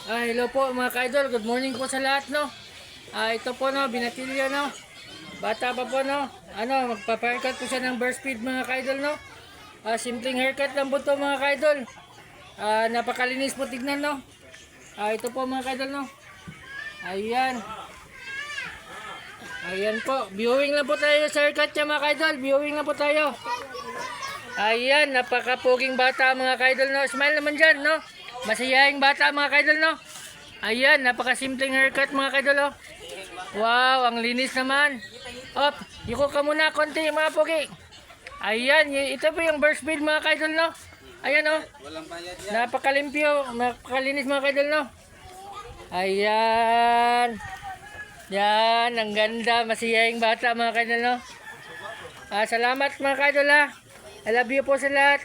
Hello po mga ka-idol, good morning po sa lahat, no. Ito po, no, binatilya, no. Bata pa po, no. Magpa-haircut po siya ng burst speed mga ka-idol, no. Simpleng haircut lang po to mga ka-idol. Napakalinis po tignan, no. Ito po mga ka-idol, no. Ayan. Ayan po, viewing lang po tayo sa haircut niya mga ka-idol. Viewing lang po tayo. Ayan, napakapuging bata mga ka-idol, no. Smile naman dyan, no. Masayahing bata mga ka-idol, no. Ayan, napakasimpleng haircut mga ka-idol, oh. Wow, ang linis naman. Op, yuko ka muna konti mga pogi. Ayan, ito po yung burst speed mga ka-idol, no. Ayan, oh. Napakalimpyo, napakalinis mga ka-idol, no. Ayan. Yan, ang ganda, masayahing bata mga ka-idol, no. Salamat mga ka-idol, ha. I love you po sa lahat.